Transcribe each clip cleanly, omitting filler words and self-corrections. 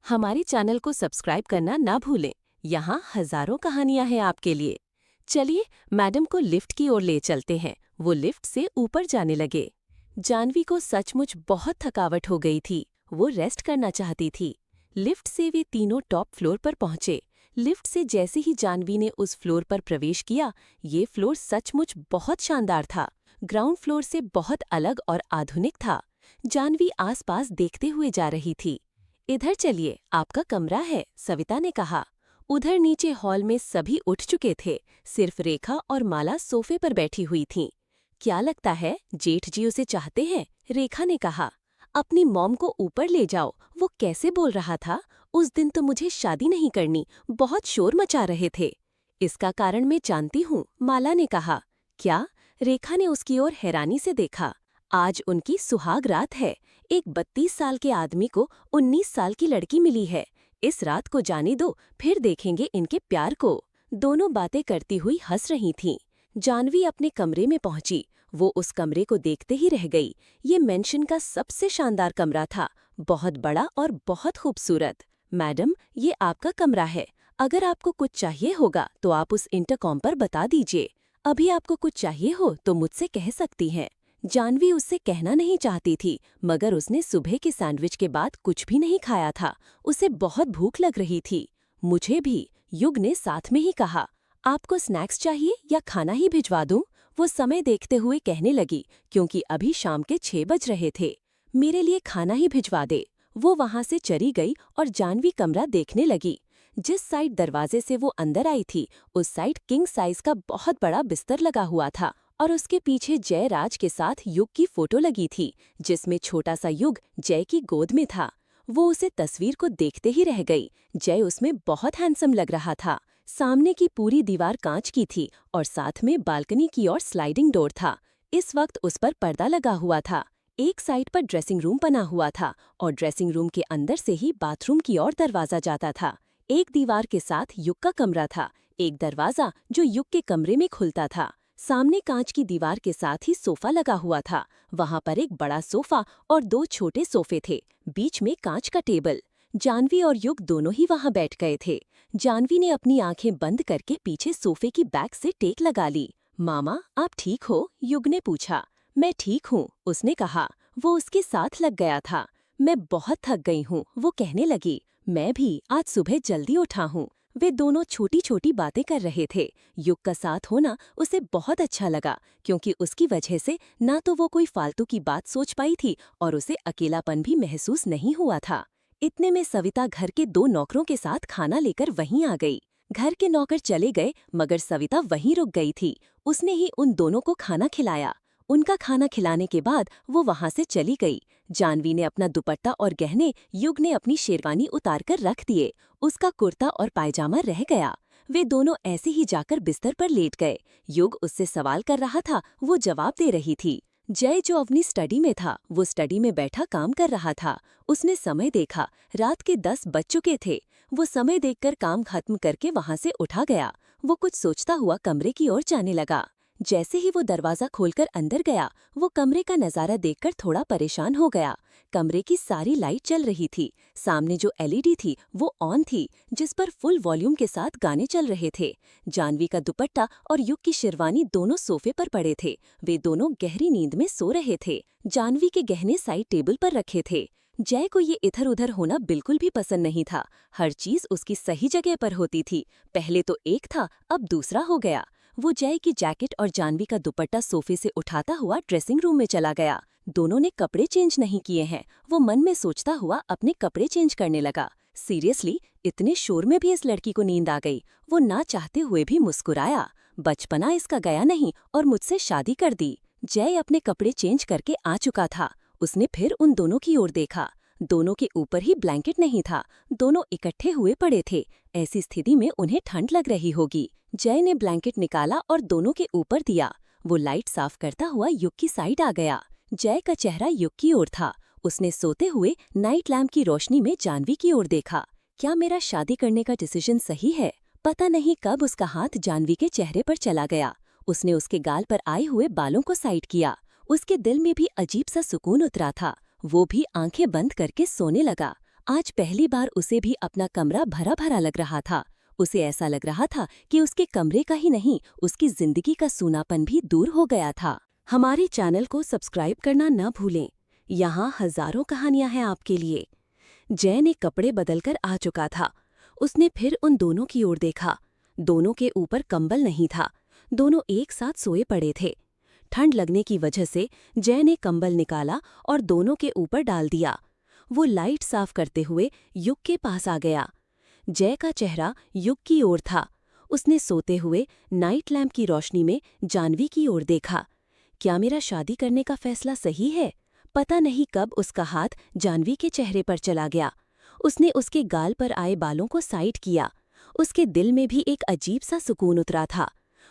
हमारे चैनल को सब्सक्राइब करना ना भूलें। यहाँ हजारों कहानियां हैं आपके लिए। चलिए मैडम को लिफ्ट की ओर ले चलते हैं। वो लिफ्ट से ऊपर जाने लगे। जानवी को सचमुच बहुत थकावट हो गई थी। वो रेस्ट करना चाहती थी। लिफ्ट से वे तीनों टॉप फ्लोर पर पहुंचे। लिफ्ट से जैसे ही जानवी ने उस फ्लोर पर प्रवेश किया, ये फ्लोर सचमुच बहुत शानदार था। ग्राउंड फ्लोर से बहुत अलग और आधुनिक था। जानवी आसपास देखते हुए जा रही थी। इधर चलिए, आपका कमरा है, सविता ने कहा। उधर नीचे हॉल में सभी उठ चुके थे। सिर्फ रेखा और माला सोफे पर बैठी हुई थीं। क्या लगता है जेठ जी उसे चाहते हैं? रेखा ने कहा। अपनी मॉम को ऊपर ले जाओ। वो कैसे बोल रहा था, उस दिन तो मुझे शादी नहीं करनी, बहुत शोर मचा रहे थे। इसका कारण मैं जानती हूँ, माला ने कहा। क्या? रेखा ने उसकी ओर हैरानी से देखा। आज उनकी सुहाग रात है। एक 32 साल के आदमी को 19 साल की लड़की मिली है। इस रात को जाने दो, फिर देखेंगे इनके प्यार को। दोनों बातें करती हुई हंस रही थीं। जानवी अपने कमरे में पहुंची। वो उस कमरे को देखते ही रह गई। ये मेंशन का सबसे शानदार कमरा था, बहुत बड़ा और बहुत खूबसूरत। मैडम, ये आपका कमरा है। अगर आपको कुछ चाहिए होगा तो आप उस इंटरकॉम पर बता दीजिए। अभी आपको कुछ चाहिए हो तो मुझसे कह सकती हैं। जानवी उससे कहना नहीं चाहती थी, मगर उसने सुबह के सैंडविच के बाद कुछ भी नहीं खाया था। उसे बहुत भूख लग रही थी। मुझे भी, युग ने साथ में ही कहा। आपको स्नैक्स चाहिए या खाना ही भिजवा दूं? वो समय देखते हुए कहने लगी, क्योंकि अभी शाम के 6 बज रहे थे। मेरे लिए खाना ही भिजवा दे। वो वहां से चली गई और जानवी कमरा देखने लगी। जिस साइड दरवाजे से वो अंदर आई थी, उस साइड किंग साइज का बहुत बड़ा बिस्तर लगा हुआ था और उसके पीछे जयराज के साथ युग की फोटो लगी थी, जिसमें छोटा सा युग जय की गोद में था। वो उसे तस्वीर को देखते ही रह गई। जय उसमें बहुत हैंडसम लग रहा था। सामने की पूरी दीवार कांच की थी और साथ में बालकनी की ओर स्लाइडिंग डोर था। इस वक्त उस पर पर्दा लगा हुआ था। एक साइड पर ड्रेसिंग रूम बना हुआ था और ड्रेसिंग रूम के अंदर से ही बाथरूम की ओर दरवाजा जाता था। एक दीवार के साथ युग का कमरा था, एक दरवाजा जो युग के कमरे में खुलता था। सामने कांच की दीवार के साथ ही सोफा लगा हुआ था। वहां पर एक बड़ा सोफा और 2 छोटे सोफे थे, बीच में कांच का टेबल। जानवी और युग दोनों ही वहां बैठ गए थे। जानवी ने अपनी आंखें बंद करके पीछे सोफे की बैक से टेक लगा ली। मामा, आप ठीक हो? युग ने पूछा। मैं ठीक हूँ, उसने कहा। वो उसके साथ लग गया था। मैं बहुत थक गई हूँ, वो कहने लगी। मैं भी आज सुबह जल्दी उठा हूँ। वे दोनों छोटी छोटी बातें कर रहे थे। युग का साथ होना उसे बहुत अच्छा लगा, क्योंकि उसकी वजह से ना तो वो कोई फालतू की बात सोच पाई थी और उसे अकेलापन भी महसूस नहीं हुआ था। इतने में सविता घर के 2 नौकरों के साथ खाना लेकर वहीं आ गई। घर के नौकर चले गए, मगर सविता वहीं रुक गई थी। उसने ही उन दोनों को खाना खिलाया। उनका खाना खिलाने के बाद वो वहां से चली गई। जानवी ने अपना दुपट्टा और गहने, युग ने अपनी शेरवानी उतार कर रख दिए। उसका कुर्ता और पायजामा रह गया। वे दोनों ऐसे ही जाकर बिस्तर पर लेट गए। युग उससे सवाल कर रहा था, वो जवाब दे रही थी। जय, जो अपनी स्टडी में था, वो स्टडी में बैठा काम कर रहा था। उसने समय देखा, रात के 10 बज चुके थे। वो समय देखकर काम खत्म करके वहां से उठा गया। वो कुछ सोचता हुआ कमरे की ओर जाने लगा। जैसे ही वो दरवाजा खोलकर अंदर गया, वो कमरे का नजारा देखकर थोड़ा परेशान हो गया। कमरे की सारी लाइट चल रही थी। सामने जो एलईडी थी वो ऑन थी, जिस पर फुल वॉल्यूम के साथ गाने चल रहे थे। जानवी का दुपट्टा और युग की शेरवानी दोनों सोफे पर पड़े थे। वे दोनों गहरी नींद में सो रहे थे। जानवी के गहने साइड टेबल पर रखे थे। जय को ये इधर उधर होना बिल्कुल भी पसंद नहीं था। हर चीज उसकी सही जगह पर होती थी। पहले तो एक था, अब दूसरा हो गया। वो जय की जैकेट और जानवी का दुपट्टा सोफे से उठाता हुआ ड्रेसिंग रूम में चला गया। दोनों ने कपड़े चेंज नहीं किए हैं। वो मन में सोचता हुआ अपने कपड़े चेंज करने लगा। सीरियसली, इतने शोर में भी इस लड़की को नींद आ गई। वो ना चाहते हुए भी मुस्कुराया। बचपना इसका गया नहीं और मुझसे शादी कर दी। जय अपने कपड़े चेंज करके आ चुका था। उसने फिर उन दोनों की ओर देखा। दोनों के ऊपर ही ब्लैंकेट नहीं था। दोनों इकट्ठे हुए पड़े थे। ऐसी स्थिति में उन्हें ठंड लग रही होगी। जय ने ब्लैंकेट निकाला और दोनों के ऊपर दिया। वो लाइट साफ करता हुआ युग की साइड आ गया। जय का चेहरा युग की ओर था। उसने सोते हुए नाइट लैम्प की रोशनी में जानवी की ओर देखा। क्या मेरा शादी करने का डिसीजन सही है? पता नहीं कब उसका हाथ जानवी के चेहरे पर चला गया। उसने उसके गाल पर आए हुए बालों को साइड किया। उसके दिल में भी अजीब सा सुकून उतरा था। वो भी आंखें बंद करके सोने लगा। आज पहली बार उसे भी अपना कमरा भरा भरा लग रहा था। उसे ऐसा लग रहा था कि उसके कमरे का ही नहीं, उसकी जिंदगी का सूनापन भी दूर हो गया था। हमारे चैनल को सब्सक्राइब करना न भूलें। यहाँ हजारों कहानियां हैं आपके लिए। जय ने कपड़े बदलकर आ चुका था। उसने फिर उन दोनों की ओर देखा। दोनों के ऊपर कंबल नहीं था। दोनों एक साथ सोए पड़े थे। ठंड लगने की वजह से जय ने कंबल निकाला और दोनों के ऊपर डाल दिया। वो लाइट साफ करते हुए युग के पास आ गया। जय का चेहरा युग की ओर था। उसने सोते हुए नाइट लैंप की रोशनी में जानवी की ओर देखा। क्या मेरा शादी करने का फैसला सही है? पता नहीं कब उसका हाथ जानवी के चेहरे पर चला गया। उसने उसके गाल पर आए बालों को साइड किया। उसके दिल में भी एक अजीब सा सुकून उतरा था।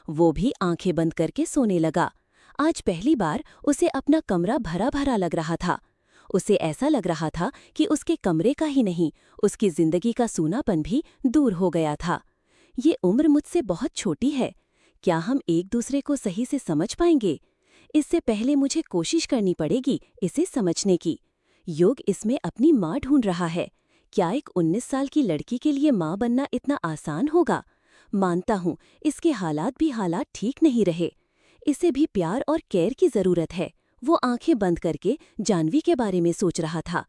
वो भी आंखें बंद करके सोने लगा। आज पहली बार उसे अपना कमरा भरा भरा लग रहा था। उसे ऐसा लग रहा था कि उसके कमरे का ही नहीं, उसकी जिंदगी का सूनापन भी दूर हो गया था। ये उम्र मुझसे बहुत छोटी है। क्या हम एक दूसरे को सही से समझ पाएंगे? इससे पहले मुझे कोशिश करनी पड़ेगी इसे समझने की। युग इसमें अपनी माँ ढूंढ रहा है। क्या एक 19 साल की लड़की के लिए माँ बनना इतना आसान होगा? मानता हूँ इसके हालात ठीक नहीं रहे। इसे भी प्यार और केयर की जरूरत है। वो आंखें बंद करके जानवी के बारे में सोच रहा था।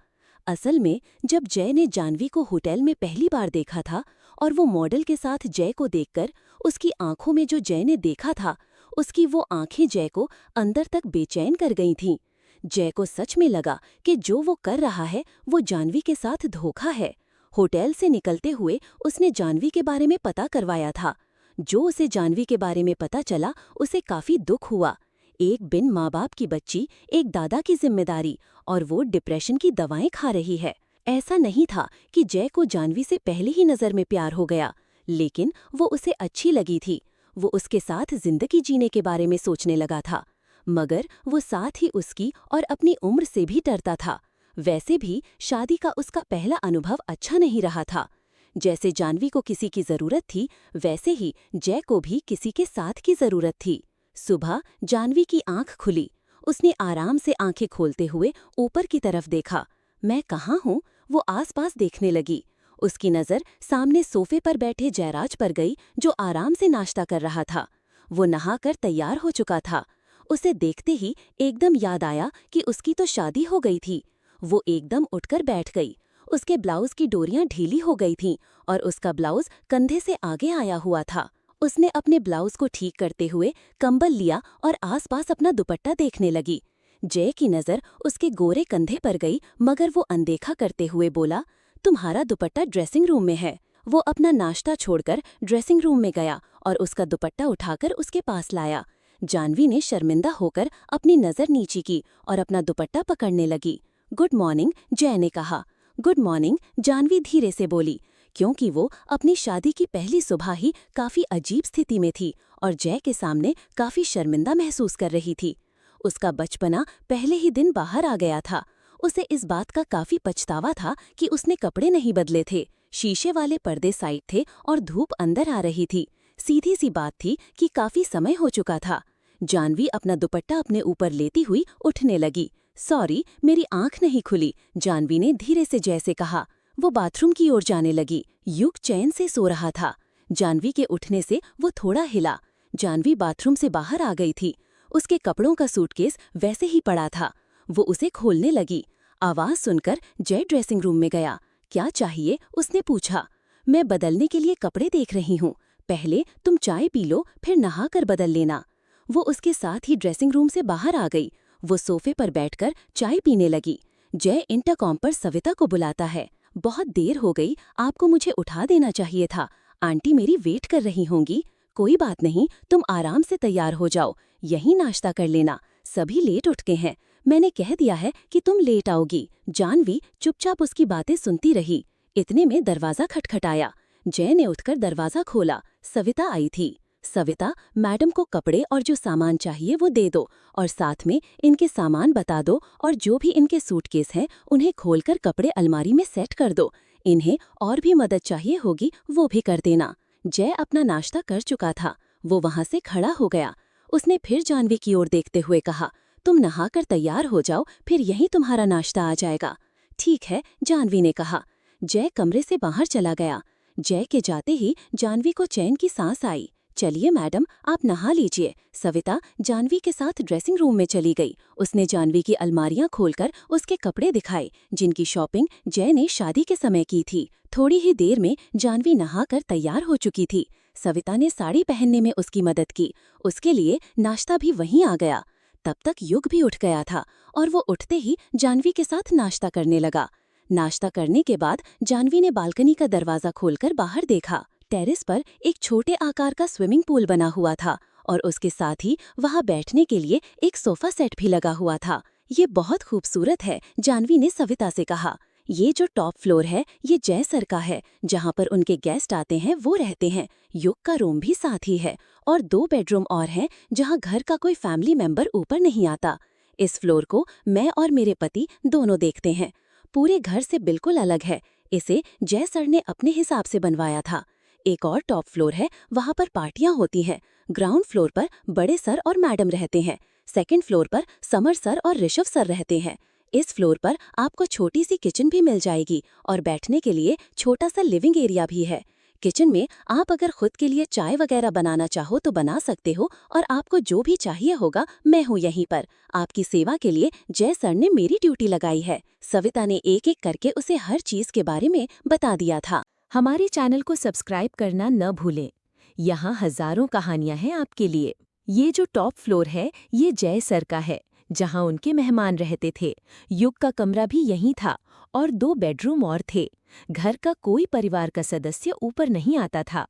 असल में जब जय ने जानवी को होटल में पहली बार देखा था और वो मॉडल के साथ जय को देखकर उसकी आंखों में जो जय ने देखा था, उसकी वो आंखें जय को अंदर तक बेचैन कर गई थीं। जय को सच में लगा कि जो वो कर रहा है वो जानवी के साथ धोखा है। होटल से निकलते हुए उसने जानवी के बारे में पता करवाया था। जो उसे जानवी के बारे में पता चला उसे काफी दुख हुआ। एक बिन माँ बाप की बच्ची, एक दादा की जिम्मेदारी, और वो डिप्रेशन की दवाएं खा रही है। ऐसा नहीं था कि जय को जानवी से पहले ही नजर में प्यार हो गया, लेकिन वो उसे अच्छी लगी थी। वो उसके साथ जिंदगी जीने के बारे में सोचने लगा था, मगर वो साथ ही उसकी और अपनी उम्र से भी डरता था। वैसे भी शादी का उसका पहला अनुभव अच्छा नहीं रहा था। जैसे जानवी को किसी की जरूरत थी, वैसे ही जय को भी किसी के साथ की जरूरत थी। सुबह जानवी की आंख खुली। उसने आराम से आंखें खोलते हुए ऊपर की तरफ देखा। मैं कहाँ हूँ? वो आसपास देखने लगी। उसकी नज़र सामने सोफे पर बैठे जयराज पर गई, जो आराम से नाश्ता कर रहा था। वो नहाकर तैयार हो चुका था। उसे देखते ही एकदम याद आया कि उसकी तो शादी हो गई थी। वो एकदम उठकर बैठ गई। उसके ब्लाउज की डोरियां ढीली हो गई थीं और उसका ब्लाउज कंधे से आगे आया हुआ था। उसने अपने ब्लाउज को ठीक करते हुए कंबल लिया और आसपास अपना दुपट्टा देखने लगी। जय की नज़र उसके गोरे कंधे पर गई, मगर वो अनदेखा करते हुए बोला, तुम्हारा दुपट्टा ड्रेसिंग रूम में है। वो अपना नाश्ता छोड़कर ड्रेसिंग रूम में गया और उसका दुपट्टा उठाकर उसके पास लाया। जानवी ने शर्मिंदा होकर अपनी नज़र नीची की और अपना दुपट्टा पकड़ने लगी। गुड मॉर्निंग, जय ने कहा। गुड मॉर्निंग, जानवी धीरे से बोली, क्योंकि वो अपनी शादी की पहली सुबह ही काफी अजीब स्थिति में थी और जय के सामने काफी शर्मिंदा महसूस कर रही थी। उसका बचपना पहले ही दिन बाहर आ गया था। उसे इस बात का काफी पछतावा था कि उसने कपड़े नहीं बदले थे। शीशे वाले पर्दे साइड थे और धूप अंदर आ रही थी। सीधी सी बात थी कि काफी समय हो चुका था। जानवी अपना दुपट्टा अपने ऊपर लेती हुई उठने लगी। सॉरी, मेरी आंख नहीं खुली, जानवी ने धीरे से जय से कहा। वो बाथरूम की ओर जाने लगी। युग चैन से सो रहा था। जानवी के उठने से वो थोड़ा हिला। जानवी बाथरूम से बाहर आ गई थी। उसके कपड़ों का सूटकेस वैसे ही पड़ा था। वो उसे खोलने लगी। आवाज सुनकर जय ड्रेसिंग रूम में गया। क्या चाहिए? उसने पूछा। मैं बदलने के लिए कपड़े देख रही हूँ। पहले तुम चाय पी लो, फिर नहाकर बदल लेना। वो उसके साथ ही ड्रेसिंग रूम से बाहर आ गई। वो सोफे पर बैठकर चाय पीने लगी। जय इंटरकॉम पर सविता को बुलाता है। बहुत देर हो गई, आपको मुझे उठा देना चाहिए था। आंटी मेरी वेट कर रही होंगी। कोई बात नहीं, तुम आराम से तैयार हो जाओ, यहीं नाश्ता कर लेना। सभी लेट उठ गए हैं। मैंने कह दिया है कि तुम लेट आओगी। जानवी चुपचाप उसकी बातें सुनती रही। इतने में दरवाजा खटखटाया। जय ने उठकर दरवाजा खोला। सविता आई थी। सविता, मैडम को कपड़े और जो सामान चाहिए वो दे दो, और साथ में इनके सामान बता दो, और जो भी इनके सूटकेस हैं उन्हें खोलकर कपड़े अलमारी में सेट कर दो। इन्हें और भी मदद चाहिए होगी वो भी कर देना। जय अपना नाश्ता कर चुका था। वो वहां से खड़ा हो गया। उसने फिर जानवी की ओर देखते हुए कहा, तुम नहाकर तैयार हो जाओ, फिर यहीं तुम्हारा नाश्ता आ जाएगा। ठीक है, जानवी ने कहा। जय कमरे से बाहर चला गया। जय के जाते ही जानवी को चैन की सांस आई। चलिए मैडम, आप नहा लीजिए। सविता जानवी के साथ ड्रेसिंग रूम में चली गई। उसने जानवी की अलमारियां खोलकर उसके कपड़े दिखाए, जिनकी शॉपिंग जय ने शादी के समय की थी। थोड़ी ही देर में जानवी नहाकर तैयार हो चुकी थी। सविता ने साड़ी पहनने में उसकी मदद की। उसके लिए नाश्ता भी वहीं आ गया। तब तक युग भी उठ गया था और वो उठते ही जानवी के साथ नाश्ता करने लगा। नाश्ता करने के बाद जानवी ने बालकनी का दरवाजा खोलकर बाहर देखा। टेरेस पर एक छोटे आकार का स्विमिंग पूल बना हुआ था और उसके साथ ही वहां बैठने के लिए एक सोफा सेट भी लगा हुआ था। ये बहुत खूबसूरत है, जानवी ने सविता से कहा। ये जो टॉप फ्लोर है ये जय सर का है, जहाँ पर उनके गेस्ट आते हैं वो रहते हैं। युग का रूम भी साथ ही है और 2 बेडरूम और हैं जहाँ घर का कोई फैमिली मेंबर ऊपर नहीं आता। इस फ्लोर को मैं और मेरे पति दोनों देखते हैं। पूरे घर से बिल्कुल अलग है। इसे जय सर ने अपने हिसाब से बनवाया था। एक और टॉप फ्लोर है, वहाँ पर पार्टियां होती हैं। ग्राउंड फ्लोर पर बड़े सर और मैडम रहते हैं। सेकंड फ्लोर पर समर सर और ऋषभ सर रहते हैं। इस फ्लोर पर आपको छोटी सी किचन भी मिल जाएगी और बैठने के लिए छोटा सा लिविंग एरिया भी है। किचन में आप अगर खुद के लिए चाय वगैरह बनाना चाहो तो बना सकते हो और आपको जो भी चाहिए होगा मैं हूँ यहीं पर। आपकी सेवा के लिए जय सर ने मेरी ड्यूटी लगाई है। सविता ने एक एक करके उसे हर चीज के बारे में बता दिया था। हमारे चैनल को सब्सक्राइब करना न भूलें। यहाँ हजारों कहानियां हैं आपके लिए। ये जो टॉप फ्लोर है ये जय सर का है, जहाँ उनके मेहमान रहते थे। युग का कमरा भी यहीं था और 2 बेडरूम और थे। घर का कोई परिवार का सदस्य ऊपर नहीं आता था।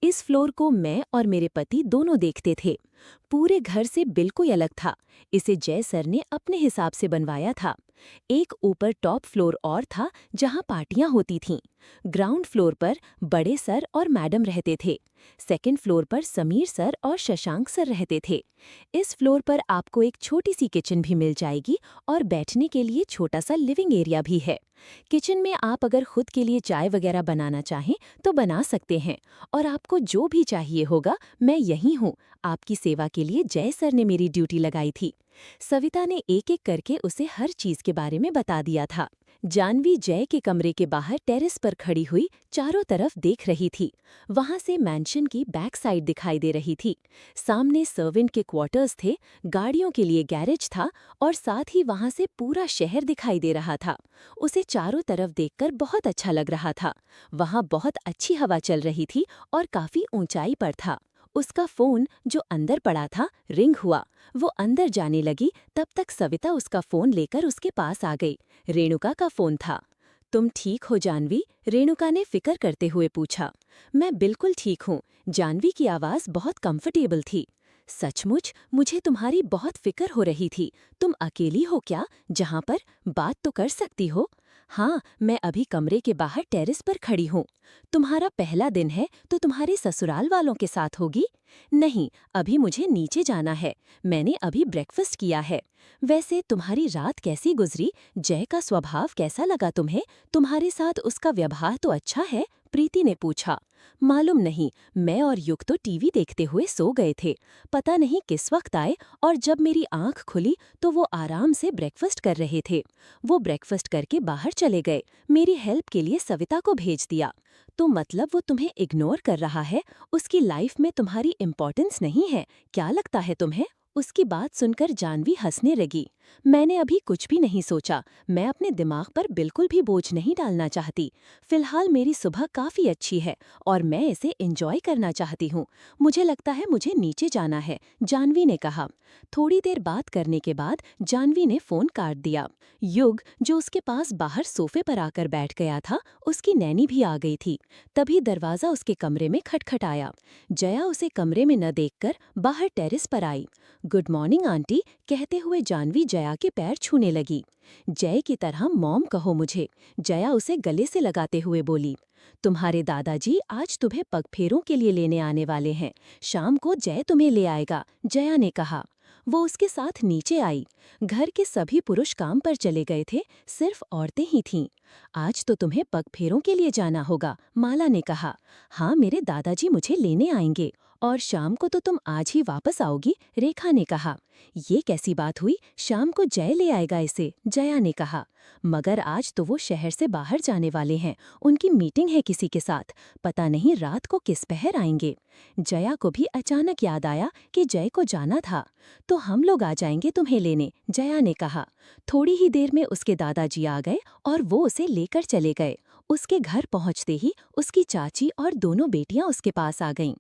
इस फ्लोर को मैं और मेरे पति दोनों देखते थे। पूरे घर से बिल्कुल अलग था। इसे जय सर ने अपने हिसाब से बनवाया था। एक ऊपर टॉप फ्लोर और था जहां पार्टियां होती थीं। ग्राउंड फ्लोर पर बड़े सर और मैडम रहते थे। सेकंड फ्लोर पर समीर सर और शशांक सर रहते थे। इस फ्लोर पर आपको एक छोटी सी किचन भी मिल जाएगी और बैठने के लिए छोटा सा लिविंग एरिया भी है। किचन में आप अगर खुद के लिए चाय वगैरह बनाना चाहें तो बना सकते हैं और आपको जो भी चाहिए होगा मैं यहीं हूँ। आपकी सेवा के लिए जय सर ने मेरी ड्यूटी लगाई थी। सविता ने एक एक करके उसे हर चीज के बारे में बता दिया था। जानवी जय के कमरे के बाहर टेरेस पर खड़ी हुई चारों तरफ देख रही थी। वहां से मैंशन की बैक साइड दिखाई दे रही थी। सामने सर्वेंट के क्वार्टर्स थे, गाड़ियों के लिए गैरेज था और साथ ही वहां से पूरा शहर दिखाई दे रहा था। उसे चारों तरफ देखकर बहुत अच्छा लग रहा था। वहां बहुत अच्छी हवा चल रही थी और काफी ऊंचाई पर था। उसका फोन जो अंदर पड़ा था रिंग हुआ। वो अंदर जाने लगी, तब तक सविता उसका फोन लेकर उसके पास आ गई। रेणुका का फोन था। तुम ठीक हो जानवी? रेणुका ने फिक्र करते हुए पूछा। मैं बिल्कुल ठीक हूँ। जानवी की आवाज बहुत कंफर्टेबल थी। सचमुच मुझे तुम्हारी बहुत फिक्र हो रही थी। तुम अकेली हो क्या? जहाँ पर बात तो कर सकती हो। हाँ, मैं अभी कमरे के बाहर टेरेस पर खड़ी हूँ। तुम्हारा पहला दिन है तो तुम्हारे ससुराल वालों के साथ होगी? नहीं, अभी मुझे नीचे जाना है। मैंने अभी ब्रेकफास्ट किया है। वैसे तुम्हारी रात कैसी गुजरी? जय का स्वभाव कैसा लगा तुम्हें? तुम्हारे साथ उसका व्यवहार तो अच्छा है? प्रीति ने पूछा। मालूम नहीं, मैं और युग तो टीवी देखते हुए सो गए थे। पता नहीं किस वक्त आए और जब मेरी आंख खुली तो वो आराम से ब्रेकफास्ट कर रहे थे। वो ब्रेकफास्ट करके बाहर चले गए। मेरी हेल्प के लिए सविता को भेज दिया। तो मतलब वो तुम्हें इग्नोर कर रहा है? उसकी लाइफ में तुम्हारी इम्पोर्टेंस नहीं है? क्या लगता है तुम्हें? उसकी बात सुनकर जानवी हंसने लगी। मैंने अभी कुछ भी नहीं सोचा। मैं अपने दिमाग पर बिल्कुल भी बोझ नहीं डालना चाहती। फिलहाल मेरी सुबह काफी अच्छी है और मैं इसे एंजॉय करना चाहती हूँ। मुझे लगता है मुझे नीचे जाना है, जानवी ने कहा। थोड़ी देर बात करने के बाद जानवी ने फोन काट दिया। युग जो उसके पास बाहर सोफे पर आकर बैठ गया था, उसकी नैनी भी आ गई थी। तभी दरवाजा उसके कमरे में खटखटाया। जया उसे कमरे में न देखकर बाहर टेरेस पर आई। गुड मॉर्निंग आंटी, कहते हुए जानवी जया के पैर छूने लगी। जय की तरह मॉम कहो मुझे, जया उसे गले से लगाते हुए बोली। तुम्हारे दादाजी आज तुम्हें पगफेरों के लिए लेने आने वाले हैं। शाम को जय तुम्हें ले आएगा, जया ने कहा। वो उसके साथ नीचे आई। घर के सभी पुरुष काम पर चले गए थे, सिर्फ औरतें ही थीं। आज तो तुम्हें पगफेरों के लिए जाना होगा, माला ने कहा। हाँ, मेरे दादाजी मुझे लेने आएंगे और शाम को तो तुम आज ही वापस आओगी, रेखा ने कहा। ये कैसी बात हुई, शाम को जय ले आएगा इसे, जया ने कहा। मगर आज तो वो शहर से बाहर जाने वाले हैं, उनकी मीटिंग है किसी के साथ, पता नहीं रात को किस पहर आएंगे। जया को भी अचानक याद आया कि जय को जाना था। तो हम लोग आ जाएंगे तुम्हें लेने, जया ने कहा। थोड़ी ही देर में उसके दादाजी आ गए और वो उसे लेकर चले गए। उसके घर पहुंचते ही उसकी चाची और दोनों बेटियां उसके पास आ गईं।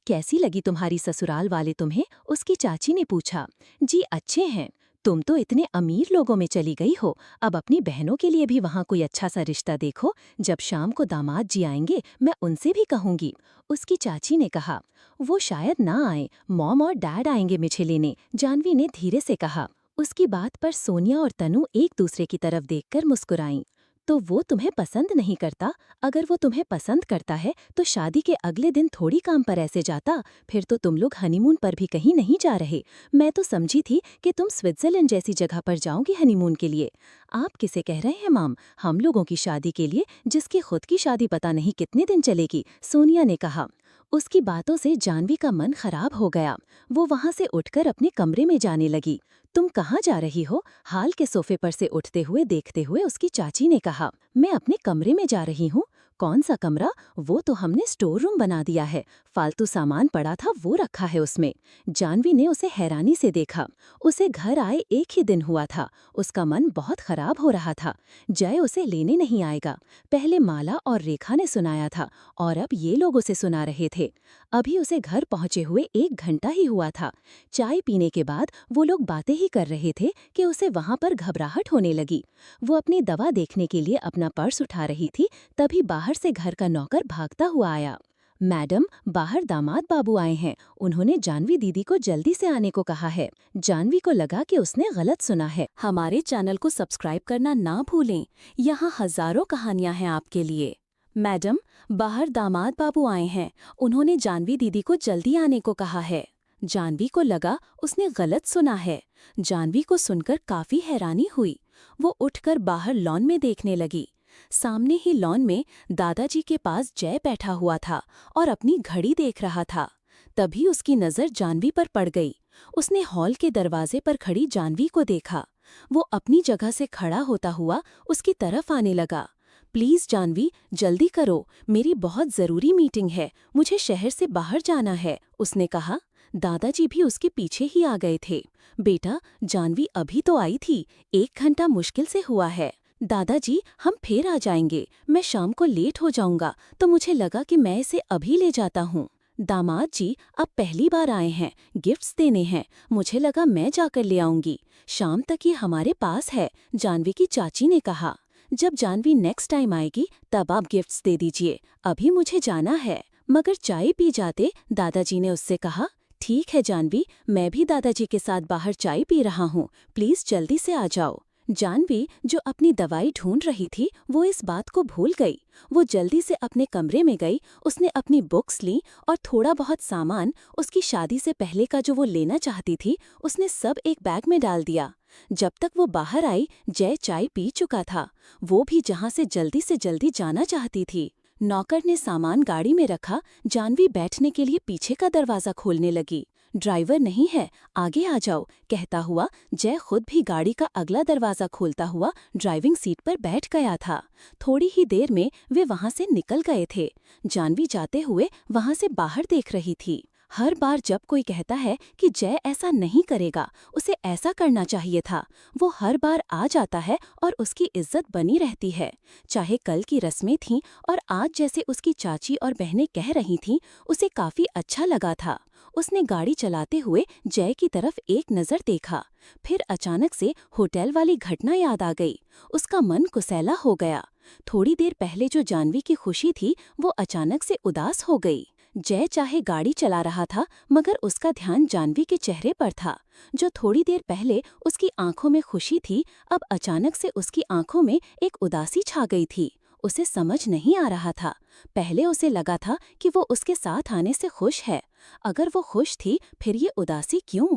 कैसी लगी तुम्हारी ससुराल वाले तुम्हें, उसकी चाची ने पूछा। जी अच्छे हैं। तुम तो इतने अमीर लोगों में चली गई हो, अब अपनी बहनों के लिए भी वहाँ कोई अच्छा सा रिश्ता देखो। जब शाम को दामाद जी आएंगे मैं उनसे भी कहूंगी, उसकी चाची ने कहा। वो शायद ना आए, मॉम और डैड आएंगे मुझे लेने, जानवी ने धीरे से कहा। उसकी बात पर सोनिया और तनु एक दूसरे की तरफ देखकर मुस्कुराईं। तो वो तुम्हें पसंद नहीं करता? अगर वो तुम्हें पसंद करता है तो शादी के अगले दिन थोड़ी काम पर ऐसे जाता, फिर तो तुम लोग हनीमून पर भी कहीं नहीं जा रहे। मैं तो समझी थी कि तुम स्विट्जरलैंड जैसी जगह पर जाओगी हनीमून के लिए। आप किसे कह रहे हैं माम, हम लोगों की शादी के लिए, जिसकी खुद की शादी पता नहीं कितने दिन चलेगी, सोनिया ने कहा। उसकी बातों से जानवी का मन खराब हो गया। वो वहां से उठकर अपने कमरे में जाने लगी। तुम कहाँ जा रही हो, हाल के सोफे पर से उठते हुए देखते हुए उसकी चाची ने कहा। मैं अपने कमरे में जा रही हूँ। कौन सा कमरा? वो तो हमने स्टोर रूम बना दिया है, फालतू सामान पड़ा था वो रखा है उसमें। जानवी ने उसे हैरानी से देखा। उसे घर आए एक ही दिन हुआ था, उसका मन बहुत खराब हो रहा था। जय उसे लेने नहीं आएगा, पहले माला और रेखा ने सुनाया था और अब ये लोग उसे सुना रहे थे। अभी उसे घर पहुंचे हुए 1 घंटा ही हुआ था। चाय पीने के बाद वो लोग बातें ही कर रहे थे कि उसे वहां पर घबराहट होने लगी। वो अपनी दवा देखने के लिए अपना पर्स उठा रही थी, तभी बाहर से घर का नौकर भागता हुआ आया। मैडम, बाहर दामाद बाबू आए हैं, उन्होंने जानवी दीदी को जल्दी से आने को कहा है। जानवी को लगा कि उसने गलत सुना है। हमारे चैनल को सब्सक्राइब करना ना भूलें, यहाँ हजारों कहानियां हैं आपके लिए। मैडम, बाहर दामाद बाबू आए हैं, उन्होंने जानवी दीदी को जल्दी आने को कहा है। जानवी को लगा उसने गलत सुना है। जानवी को सुनकर काफी हैरानी हुई। वो उठकर बाहर लॉन में देखने लगी। सामने ही लॉन में दादाजी के पास जय बैठा हुआ था और अपनी घड़ी देख रहा था। तभी उसकी नजर जानवी पर पड़ गई। उसने हॉल के दरवाजे पर खड़ी जानवी को देखा। वो अपनी जगह से खड़ा होता हुआ उसकी तरफ आने लगा। प्लीज जानवी, जल्दी करो, मेरी बहुत जरूरी मीटिंग है, मुझे शहर से बाहर जाना है, उसने कहा। दादाजी भी उसके पीछे ही आ गए थे। बेटा, जानवी अभी तो आई थी, 1 घंटा मुश्किल से हुआ है। दादाजी, हम फिर आ जाएंगे, मैं शाम को लेट हो जाऊंगा, तो मुझे लगा कि मैं इसे अभी ले जाता हूँ। दामाद जी, अब पहली बार आए हैं, गिफ्ट्स देने हैं, मुझे लगा मैं जाकर ले आऊंगी, शाम तक ये हमारे पास है, जानवी की चाची ने कहा। जब जानवी नेक्स्ट टाइम आएगी तब आप गिफ्ट्स दे दीजिए, अभी मुझे जाना है। मगर चाय पी जाते दादाजी ने उससे कहा, ठीक है जानवी, मैं भी दादाजी के साथ बाहर चाय पी रहा हूँ, प्लीज जल्दी से आ जाओ। जानवी, जो अपनी दवाई ढूंढ रही थी, वो इस बात को भूल गई। वो जल्दी से अपने कमरे में गई, उसने अपनी बुक्स ली और थोड़ा बहुत सामान, उसकी शादी से पहले का जो वो लेना चाहती थी, उसने सब एक बैग में डाल दिया। जब तक वो बाहर आई, जय चाय पी चुका था। वो भी जहाँ से जल्दी जाना चाहती थी। नौकर ने सामान गाड़ी में रखा। जानवी बैठने के लिए पीछे का दरवाजा खोलने लगी। ड्राइवर नहीं है, आगे आ जाओ, कहता हुआ जय खुद भी गाड़ी का अगला दरवाजा खोलता हुआ ड्राइविंग सीट पर बैठ गया था। थोड़ी ही देर में वे वहां से निकल गए थे। जानवी जाते हुए वहां से बाहर देख रही थी। हर बार जब कोई कहता है कि जय ऐसा नहीं करेगा, उसे ऐसा करना चाहिए था, वो हर बार आ जाता है और उसकी इज्जत बनी रहती है। चाहे कल की रस्में थीं और आज जैसे उसकी चाची और बहनें कह रही थीं, उसे काफी अच्छा लगा था। उसने गाड़ी चलाते हुए जय की तरफ एक नजर देखा, फिर अचानक से होटल वाली घटना याद आ गई। उसका मन कुसैला हो गया। थोड़ी देर पहले जो जानवी की खुशी थी, वो अचानक से उदास हो गई। जय चाहे गाड़ी चला रहा था, मगर उसका ध्यान जानवी के चेहरे पर था। जो थोड़ी देर पहले उसकी आंखों में खुशी थी, अब अचानक से उसकी आंखों में एक उदासी छा गई थी। उसे समझ नहीं आ रहा था। पहले उसे लगा था कि वो उसके साथ आने से खुश है। अगर वो खुश थी फिर ये उदासी क्यों?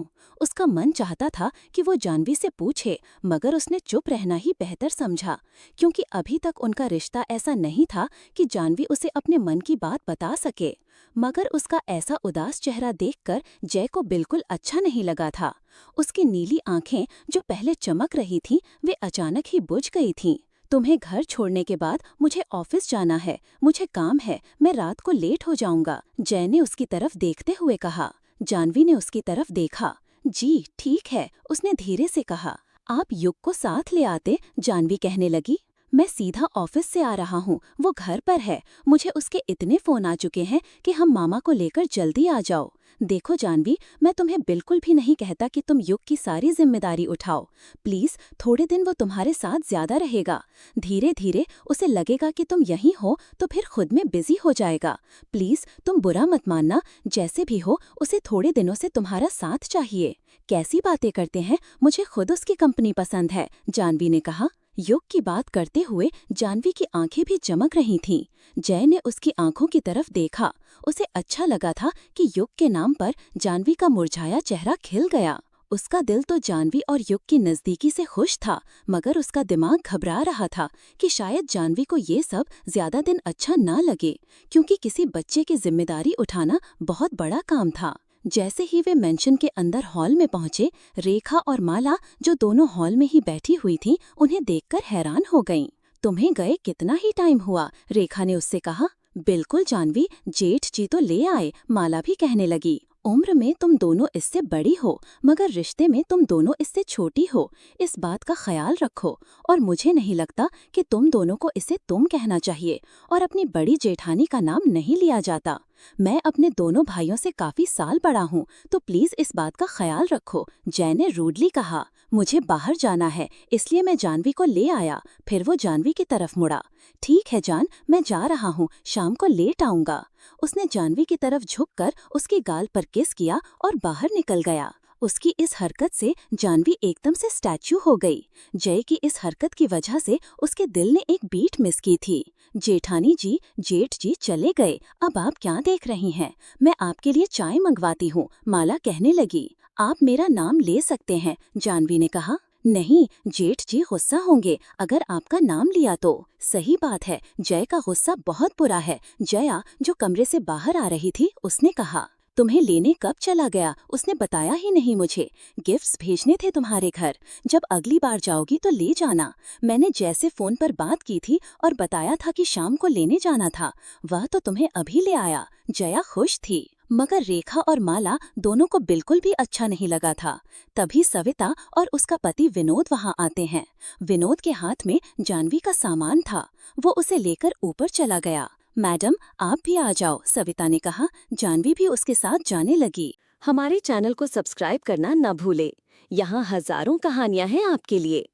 उसका मन चाहता था कि वो जानवी से पूछे, मगर उसने चुप रहना ही बेहतर समझा, क्योंकि अभी तक उनका रिश्ता ऐसा नहीं था कि जानवी उसे अपने मन की बात बता सके। मगर उसका ऐसा उदास चेहरा देखकर जय को बिल्कुल अच्छा नहीं लगा था। उसकी नीली आंखें जो पहले चमक रही थीं, वे अचानक ही बुझ गई थीं। तुम्हें घर छोड़ने के बाद मुझे ऑफिस जाना है, मुझे काम है, मैं रात को लेट हो जाऊंगा, जय ने उसकी तरफ देखते हुए कहा। जानवी ने उसकी तरफ देखा। जी ठीक है, उसने धीरे से कहा। आप युग को साथ ले आते, जानवी कहने लगी। मैं सीधा ऑफिस से आ रहा हूँ, वो घर पर है। मुझे उसके इतने फोन आ चुके हैं कि हम मामा को लेकर जल्दी आ जाओ। देखो जानवी, मैं तुम्हें बिल्कुल भी नहीं कहता कि तुम युग की सारी जिम्मेदारी उठाओ। प्लीज थोड़े दिन वो तुम्हारे साथ ज्यादा रहेगा। धीरे धीरे उसे लगेगा कि तुम यहीं हो तो फिर खुद में बिजी हो जाएगा। प्लीज तुम बुरा मत मानना, जैसे भी हो उसे थोड़े दिनों से तुम्हारा साथ चाहिए। कैसी बातें करते हैं, मुझे खुद उसकी कंपनी पसंद है, जानवी ने कहा। युग की बात करते हुए जानवी की आंखें भी चमक रही थीं। जय ने उसकी आंखों की तरफ देखा। उसे अच्छा लगा था कि युग के नाम पर जानवी का मुरझाया चेहरा खिल गया। उसका दिल तो जानवी और युग की नजदीकी से खुश था, मगर उसका दिमाग घबरा रहा था कि शायद जानवी को ये सब ज्यादा दिन अच्छा ना लगे, क्योंकि किसी बच्चे की जिम्मेदारी उठाना बहुत बड़ा काम था। जैसे ही वे मेंशन के अंदर हॉल में पहुंचे, रेखा और माला जो दोनों हॉल में ही बैठी हुई थीं, उन्हें देखकर हैरान हो गईं। तुम्हें गए कितना ही टाइम हुआ, रेखा ने उससे कहा। बिल्कुल जानवी, जेठ जी तो ले आए, माला भी कहने लगी। उम्र में तुम दोनों इससे बड़ी हो, मगर रिश्ते में तुम दोनों इससे छोटी हो, इस बात का ख्याल रखो। और मुझे नहीं लगता कि तुम दोनों को इसे तुम कहना चाहिए, और अपनी बड़ी जेठानी का नाम नहीं लिया जाता। मैं अपने दोनों भाइयों से काफी साल बड़ा हूँ, तो प्लीज इस बात का ख्याल रखो, जय ने रूडली कहा। मुझे बाहर जाना है, इसलिए मैं जानवी को ले आया। फिर वो जानवी की तरफ मुड़ा। ठीक है जान, मैं जा रहा हूँ, शाम को लेट आऊंगा। उसने जानवी की तरफ झुककर उसके गाल पर किस किया और बाहर निकल गया। उसकी इस हरकत से जानवी एकदम से स्टैच्यू हो गई। जय की इस हरकत की वजह से उसके दिल ने एक बीट मिस की थी। जेठानी जी, जेठ जी चले गए, अब आप क्या देख रही हैं? मैं आपके लिए चाय मंगवाती हूँ, माला कहने लगी। आप मेरा नाम ले सकते हैं, जानवी ने कहा। नहीं, जेठ जी गुस्सा होंगे अगर आपका नाम लिया तो। सही बात है, जय का गुस्सा बहुत बुरा है, जया जो कमरे से बाहर आ रही थी उसने कहा। तुम्हें लेने कब चला गया, उसने बताया ही नहीं मुझे। गिफ्ट्स भेजने थे तुम्हारे घर, जब अगली बार जाओगी तो ले जाना। मैंने जैसे फोन पर बात की थी और बताया था कि शाम को लेने जाना था, वह तो तुम्हें अभी ले आया। जया खुश थी, मगर रेखा और माला दोनों को बिल्कुल भी अच्छा नहीं लगा था। तभी सविता और उसका पति विनोद वहां आते हैं। विनोद के हाथ में जानवी का सामान था, वो उसे लेकर ऊपर चला गया। मैडम आप भी आ जाओ, सविता ने कहा। जानवी भी उसके साथ जाने लगी। हमारे चैनल को सब्सक्राइब करना न भूले, यहाँ हजारों कहानियां हैं आपके लिए।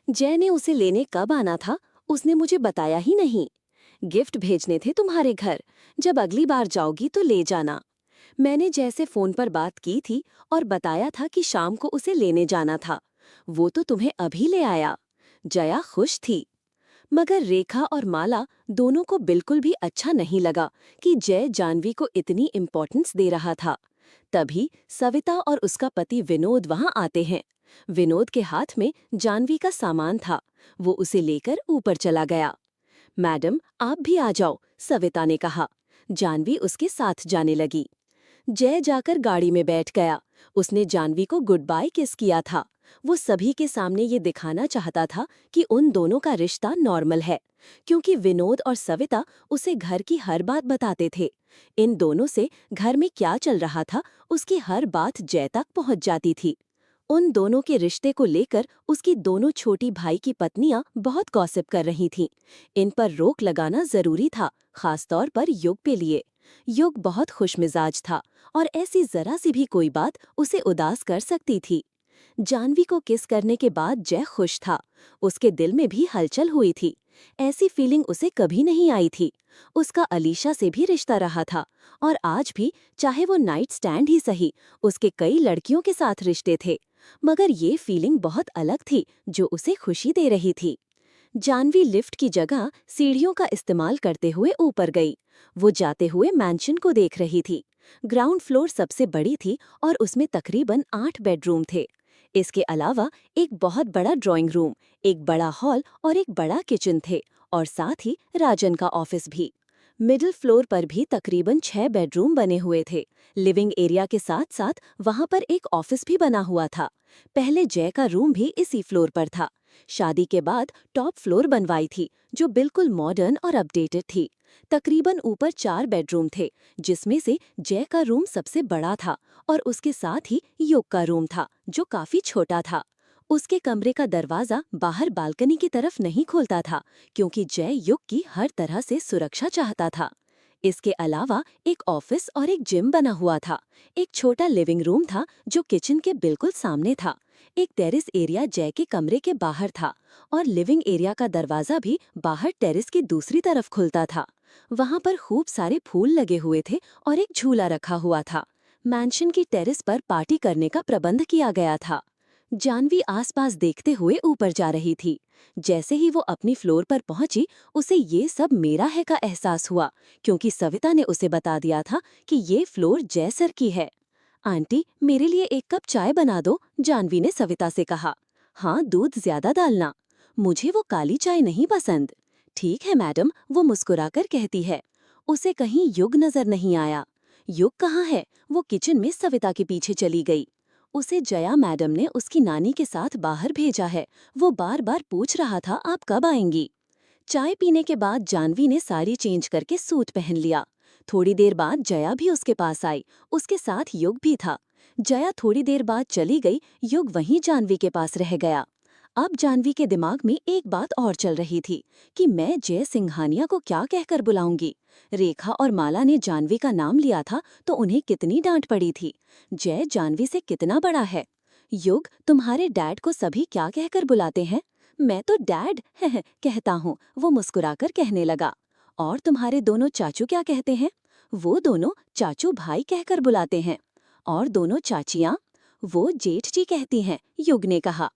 जय ने उसे लेने कब आना था, उसने मुझे बताया ही नहीं। गिफ्ट भेजने थे तुम्हारे घर, जब अगली बार जाओगी तो ले जाना। मैंने जैसे फोन पर बात की थी और बताया था कि शाम को उसे लेने जाना था, वो तो तुम्हें अभी ले आया। जया खुश थी, मगर रेखा और माला दोनों को बिल्कुल भी अच्छा नहीं लगा कि जय जानवी को इतनी इम्पोर्टेंस दे रहा था। तभी सविता और उसका पति विनोद वहां आते हैं। विनोद के हाथ में जानवी का सामान था, वो उसे लेकर ऊपर चला गया। मैडम आप भी आ जाओ, सविता ने कहा। जानवी उसके साथ जाने लगी। जय जाकर गाड़ी में बैठ गया। उसने जानवी को गुड बाय किस किया था। वो सभी के सामने ये दिखाना चाहता था कि उन दोनों का रिश्ता नॉर्मल है, क्योंकि विनोद और सविता उसे घर की हर बात बताते थे। इन दोनों से घर में क्या चल रहा था उसकी हर बात जय तक पहुंच जाती थी। उन दोनों के रिश्ते को लेकर उसकी दोनों छोटी भाई की पत्नियां बहुत गॉसिप कर रही थीं। इन पर रोक लगाना जरूरी था, खासतौर पर युग पे लिए। युग बहुत खुशमिजाज था और ऐसी जरा सी भी कोई बात उसे उदास कर सकती थी। जानवी को किस करने के बाद जय खुश था। उसके दिल में भी हलचल हुई थी। ऐसी फीलिंग उसे कभी नहीं आई थी। उसका अलीशा से भी रिश्ता रहा था, और आज भी चाहे वो नाइट स्टैंड ही सही, उसके कई लड़कियों के साथ रिश्ते थे, मगर ये फीलिंग बहुत अलग थी जो उसे खुशी दे रही थी। जानवी लिफ्ट की जगह सीढ़ियों का इस्तेमाल करते हुए ऊपर गई। वो जाते हुए मैंशन को देख रही थी। ग्राउंड फ्लोर सबसे बड़ी थी और उसमें तकरीबन 8 बेडरूम थे। इसके अलावा एक बहुत बड़ा ड्राइंग रूम, एक बड़ा हॉल और एक बड़ा किचन थे, और साथ ही राजन का ऑफिस भी। मिडिल फ्लोर पर भी तकरीबन 6 बेडरूम बने हुए थे। लिविंग एरिया के साथ साथ वहां पर एक ऑफिस भी बना हुआ था। पहले जय का रूम भी इसी फ्लोर पर था। शादी के बाद टॉप फ्लोर बनवाई थी, जो बिल्कुल मॉडर्न और अपडेटेड थी। तकरीबन ऊपर 4 बेडरूम थे, जिसमें से जय का रूम सबसे बड़ा था और उसके साथ ही युग का रूम था, जो काफी छोटा था। उसके कमरे का दरवाजा बाहर बालकनी की तरफ नहीं खोलता था, क्योंकि जय युग की हर तरह से सुरक्षा चाहता था। इसके अलावा एक ऑफिस और एक जिम बना हुआ था। एक छोटा लिविंग रूम था जो किचन के बिल्कुल सामने था। एक टेरेस एरिया जय के कमरे के बाहर था और लिविंग एरिया का दरवाजा भी बाहर टेरेस की दूसरी तरफ खुलता था। वहां पर खूब सारे फूल लगे हुए थे और एक झूला रखा हुआ था। मैंशन की टेरेस पर पार्टी करने का प्रबंध किया गया था। जानवी आसपास देखते हुए ऊपर जा रही थी। जैसे ही वो अपनी फ्लोर पर पहुंची, उसे ये सब मेरा है का एहसास हुआ, क्योंकि सविता ने उसे बता दिया था कि ये फ्लोर जय सर की है। आंटी, मेरे लिए 1 कप चाय बना दो, जानवी ने सविता से कहा। हाँ, दूध ज्यादा डालना। मुझे वो काली चाय नहीं पसंद। ठीक है मैडम, वो मुस्कुराकर कहती है। उसे कहीं युग नजर नहीं आया। युग कहाँ है? वो किचन में सविता के पीछे चली गई। उसे जया मैडम ने उसकी नानी के साथ बाहर भेजा है। वो बार बार पूछ रहा था आप कब आएंगी। चाय पीने के बाद जानवी ने साड़ी चेंज करके सूट पहन लिया। थोड़ी देर बाद जया भी उसके पास आई। उसके साथ युग भी था। जया थोड़ी देर बाद चली गई, युग वहीं जानवी के पास रह गया। अब जानवी के दिमाग में एक बात और चल रही थी कि मैं जय सिंघानिया को क्या कहकर बुलाऊंगी। रेखा और माला ने जानवी का नाम लिया था तो उन्हें कितनी डांट पड़ी थी। जय जानवी से कितना बड़ा है। युग, तुम्हारे डैड को सभी क्या कहकर बुलाते हैं? मैं तो डैड कहता हूँ, वो मुस्कुराकर कहने लगा। और तुम्हारे दोनों चाचू क्या कहते हैं? वो दोनों चाचू भाई कहकर बुलाते हैं। और दोनों चाचियाँ? वो जेठ जी कहती हैं, युग ने कहा।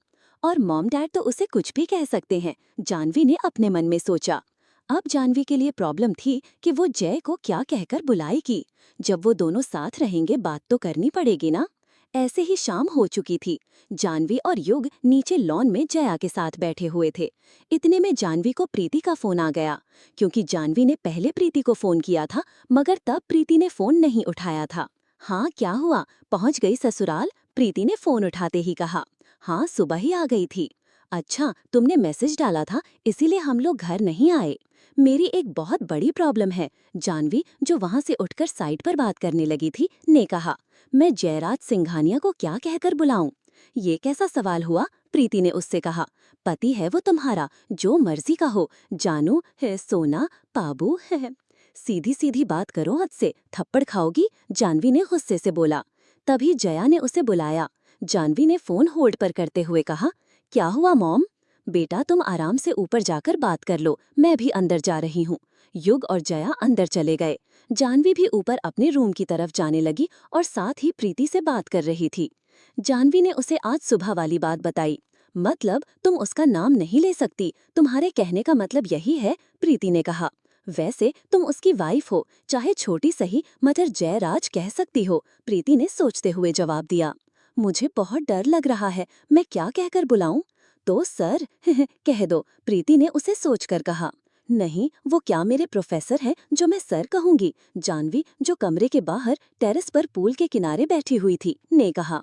और मॉम डैड तो उसे कुछ भी कह सकते हैं, जानवी ने अपने मन में सोचा। अब जानवी के लिए प्रॉब्लम थी कि वो जय को क्या कहकर बुलाएगी। जब वो दोनों साथ रहेंगे बात तो करनी पड़ेगी ना। ऐसे ही शाम हो चुकी थी। जानवी और युग नीचे लॉन में जया के साथ बैठे हुए थे। इतने में जानवी को प्रीति का फोन आ गया, क्योंकि जानवी ने पहले प्रीति को फोन किया था, मगर तब प्रीति ने फोन नहीं उठाया था। हाँ, क्या हुआ? पहुंच गई ससुराल? प्रीति ने फोन उठाते ही कहा। हाँ, सुबह ही आ गई थी। अच्छा, तुमने मैसेज डाला था, इसीलिए हम लोग घर नहीं आए। मेरी एक बहुत बड़ी प्रॉब्लम है, जानवी, जो वहां से उठकर साइड पर बात करने लगी थी, ने कहा। मैं जयराज सिंघानिया को क्या कहकर बुलाऊं? ये कैसा सवाल हुआ? प्रीति ने उससे कहा। पति है वो तुम्हारा, जो मर्जी का हो, जानू है, सोना, पाबू है। सीधी सीधी बात करो, हद से थप्पड़ खाओगी, जानवी ने गुस्से से बोला। तभी जया ने उसे बुलाया। जानवी ने फोन होल्ड पर करते हुए कहा, क्या हुआ मॉम? बेटा, तुम आराम से ऊपर जाकर बात कर लो, मैं भी अंदर जा रही हूँ। युग और जया अंदर चले गए। जानवी भी ऊपर अपने रूम की तरफ जाने लगी और साथ ही प्रीति से बात कर रही थी। जानवी ने उसे आज सुबह वाली बात बताई। मतलब तुम उसका नाम नहीं ले सकती, तुम्हारे कहने का मतलब यही है? प्रीति ने कहा। वैसे तुम उसकी वाइफ हो, चाहे छोटी सही मगर जयराज कह सकती हो, प्रीति ने सोचते हुए जवाब दिया। मुझे बहुत डर लग रहा है, मैं क्या कहकर बुलाऊं? तो सर कह दो, प्रीति ने उसे सोचकर कहा। नहीं, वो क्या मेरे प्रोफेसर हैं जो मैं सर कहूंगी? जानवी, जो कमरे के बाहर टेरेस पर पूल के किनारे बैठी हुई थी, ने कहा।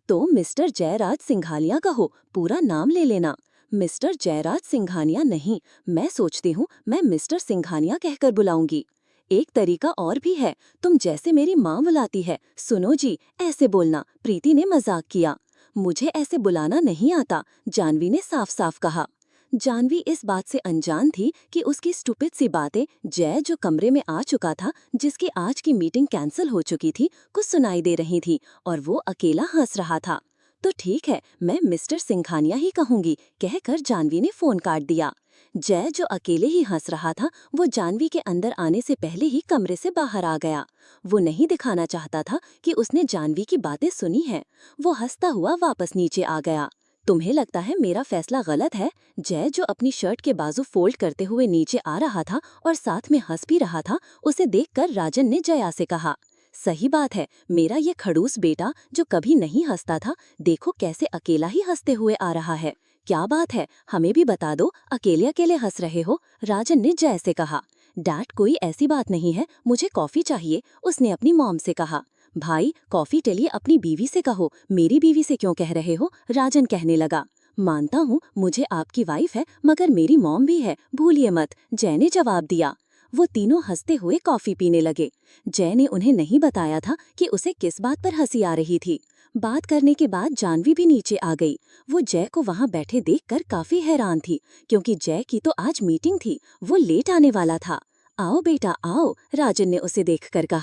तो मिस्टर जयराज सिंघानिया कहो, पूरा नाम ले लेना। मिस्टर जयराज सिंघानिया नहीं, मैं सोचती हूँ मैं मिस्टर सिंघानिया कहकर बुलाऊंगी। एक तरीका और भी है, तुम जैसे मेरी माँ बुलाती है, सुनो जी, ऐसे बोलना, प्रीति ने मजाक किया। मुझे ऐसे बुलाना नहीं आता, जानवी ने साफ साफ कहा। जानवी इस बात से अनजान थी कि उसकी स्टूपिड सी बातें जय, जो कमरे में आ चुका था, जिसकी आज की मीटिंग कैंसिल हो चुकी थी, कुछ सुनाई दे रही थी और वो अकेला हंस रहा था। तो ठीक है, मैं मिस्टर सिंघानिया ही कहूंगी, कहकर जानवी ने फोन काट दिया। जय, जो अकेले ही हंस रहा था, वो जानवी के अंदर आने से पहले ही कमरे से बाहर आ गया। वो नहीं दिखाना चाहता था कि उसने जानवी की बातें सुनी हैं। वो हंसता हुआ वापस नीचे आ गया। तुम्हें लगता है मेरा फैसला गलत है? जय, जो अपनी शर्ट के बाजू फोल्ड करते हुए नीचे आ रहा था और साथ में हंस भी रहा था, उसे देखकर राजन ने जया से कहा, सही बात है, मेरा ये खड़ूस बेटा जो कभी नहीं हंसता था, देखो कैसे अकेला ही हंसते हुए आ रहा है। क्या बात है, हमें भी बता दो, अकेले अकेले हंस रहे हो? राजन ने जय से कहा। डैड, कोई ऐसी बात नहीं है, मुझे कॉफी चाहिए, उसने अपनी मॉम से कहा। भाई, कॉफी के लिए अपनी बीवी से कहो, मेरी बीवी से क्यों कह रहे हो? राजन कहने लगा। मानता हूँ मुझे आपकी वाइफ है, मगर मेरी मॉम भी है, भूलिए मत, जय ने जवाब दिया। वो तीनों हंसते हुए कॉफी पीने लगे। जय ने उन्हें नहीं बताया था कि उसे किस बात पर हंसी आ रही थी। बात करने के बाद जानवी भी नीचे आ गई। वो जय को वहां बैठे देखकर काफी हैरान थी, क्योंकि जय की तो आज मीटिंग थी, वो लेट आने वाला था। आओ बेटा आओ, राजन ने उसे देखकर कहा।